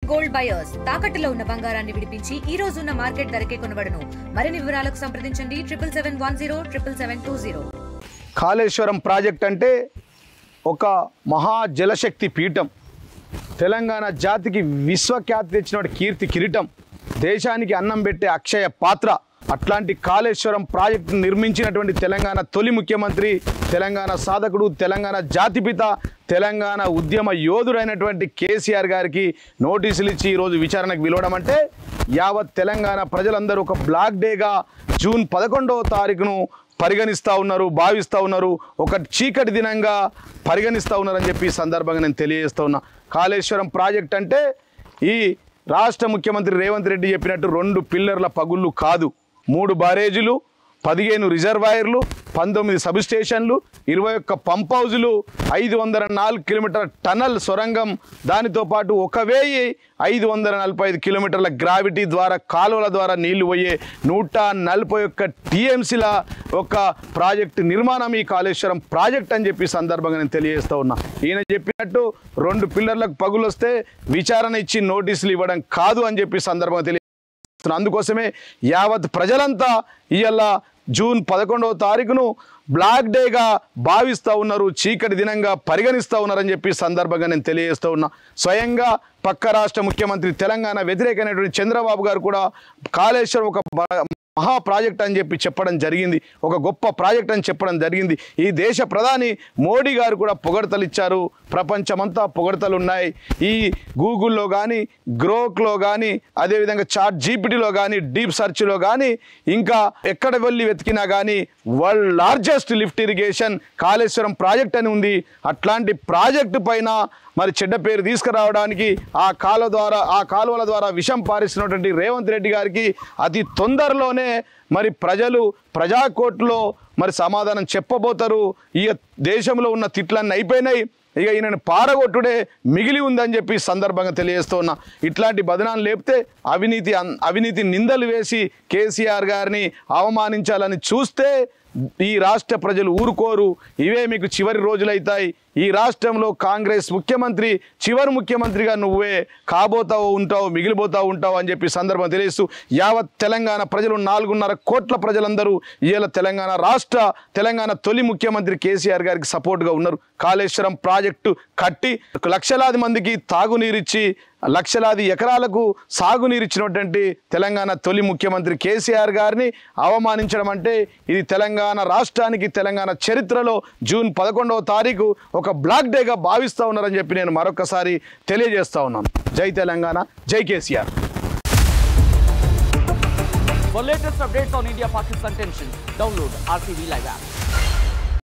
Gold buyers తాకట్టులో ఉన్న బంగారాన్ని విడిపించి ఈ రోజు ఉన్న మార్కెట్ ధరకే కొనబడును. మరిన్ని వివరాలకు సంప్రదించండి 77107720. కాళేశ్వరం ప్రాజెక్ట్ అంటే ఒక మహా జలశక్తి పీఠం, తెలంగాణ జాతికి విశ్వఖ్యాతి తెచ్చినటువంటి కీర్తి కిరీటం, దేశానికి అన్నం పెట్టే అక్షయ పాత్ర. అట్లాంటి కాళేశ్వరం ప్రాజెక్టు నిర్మించినటువంటి తెలంగాణ తొలి ముఖ్యమంత్రి, తెలంగాణ సాధకుడు, తెలంగాణ జాతిపిత, తెలంగాణ ఉద్యమ యోధుడైనటువంటి కేసీఆర్ గారికి నోటీసులు ఇచ్చి ఈరోజు విచారణకు పిలవడం అంటే యావత్ తెలంగాణ ప్రజలందరూ ఒక బ్లాక్ డేగా జూన్ 11వ తారీఖును పరిగణిస్తూ ఉన్నారు, భావిస్తూ ఉన్నారు, ఒక చీకటి దినంగా పరిగణిస్తూ ఉన్నారని చెప్పి ఈ సందర్భంగా నేను తెలియజేస్తూ ఉన్నా. కాళేశ్వరం ప్రాజెక్ట్ అంటే ఈ రాష్ట్ర ముఖ్యమంత్రి రేవంత్ రెడ్డి చెప్పినట్టు 2 పిల్లర్ల పగుళ్ళు కాదు, 3 బారేజీలు, 15 రిజర్వాయర్లు, 19 సబ్ స్టేషన్లు, 21 పంప్ హౌజులు, 504 కిలోమీటర్ల టనల్ సొరంగం, దానితో పాటు 1545 కిలోమీటర్ల గ్రావిటీ ద్వారా కాలువల ద్వారా నీళ్లు పోయే 141 టీఎంసీల ఒక ప్రాజెక్టు నిర్మాణం ఈ కాళేశ్వరం ప్రాజెక్ట్ అని చెప్పి సందర్భంగా నేను తెలియజేస్తూ ఉన్నా. ఈయన చెప్పినట్టు 2 పిల్లర్లకు పగులు వస్తే విచారణ ఇచ్చి నోటీసులు ఇవ్వడం కాదు అని చెప్పి సందర్భంగా తెలియజేస్తున్నా. అందుకోసమే యావత్ ప్రజలంతా ఇవాళ జూన్ 11వ తారీఖును బ్లాక్ డేగా భావిస్తూ ఉన్నారు, చీకటి దినంగా పరిగణిస్తూ ఉన్నారని చెప్పి సందర్భంగా నేను తెలియజేస్తూ ఉన్నా. స్వయంగా పక్క రాష్ట్ర ముఖ్యమంత్రి తెలంగాణ వ్యతిరేకమైనటువంటి చంద్రబాబు గారు కూడా కాళేశ్వరం ఒక మహా ప్రాజెక్ట్ అని చెప్పి చెప్పడం జరిగింది, ఒక గొప్ప ప్రాజెక్ట్ అని చెప్పడం జరిగింది. ఈ దేశ ప్రధాని మోడీ గారు కూడా పొగడ్తలు ఇచ్చారు, ప్రపంచమంతా పొగడ్తలు ఉన్నాయి. ఈ గూగుల్లో కానీ, గ్రోక్లో కానీ, అదేవిధంగా చాట్ జీపీటీలో కానీ, డీప్ సర్చ్లో కానీ, ఇంకా ఎక్కడ వెళ్ళి వెతికినా కానీ world largest lift irrigation Kaleshwaram project అని ఉంది. అట్లాంటి ప్రాజెక్టు పైన మరి చెడ్డ పేరు తీసుకురావడానికి ఆ కాలువల ద్వారా విషం పారిస్తున్నటువంటి రేవంత్ రెడ్డి గారికి అతి తొందరలోనే మరి ప్రజలు ప్రజాకోర్టులో మరి సమాధానం చెప్పబోతారు. ఈ దేశంలో ఉన్న తిట్లన్నీ అయిపోయినాయి, ఇక ఈయనను పారగొట్టుడే మిగిలి ఉందని చెప్పి సందర్భంగా తెలియజేస్తూ ఉన్నా. ఇట్లాంటి బదనాలు లేపితే అవినీతి నిందలు వేసి కేసీఆర్ గారిని అవమానించాలని చూస్తే ఈ రాష్ట్ర ప్రజలు ఊరుకోరు. ఇవే మీకు చివరి రోజులైతాయి. ఈ రాష్ట్రంలో కాంగ్రెస్ ముఖ్యమంత్రి చివరి ముఖ్యమంత్రిగా నువ్వే కాబోతావు, ఉంటావు, మిగిలిపోతావు ఉంటావు అని చెప్పి సందర్భం తెలియస్తూ యావత్ తెలంగాణ ప్రజలు 4.5 కోట్ల ప్రజలందరూ ఇవాళ తెలంగాణ తొలి ముఖ్యమంత్రి కేసీఆర్ గారికి సపోర్ట్గా ఉన్నారు. కాళేశ్వరం ప్రాజెక్టు కట్టి లక్షలాది మందికి తాగునీరిచ్చి లక్షలాది ఎకరాలకు సాగునీరిచ్చినటువంటి తెలంగాణ తొలి ముఖ్యమంత్రి కేసీఆర్ గారిని అవమానించడం అంటే ఇది తెలంగాణ రాష్ట్రానికి తెలంగాణ చరిత్రలో జూన్ 11వ తారీఖు ఒక బ్లాక్ డేగా భావిస్తూ ఉన్నారని చెప్పి నేను మరొకసారి తెలియజేస్తా ఉన్నాను. జై తెలంగాణ, జై KCR. For latest updates on India-Pakistan tensions, download RTV Live app.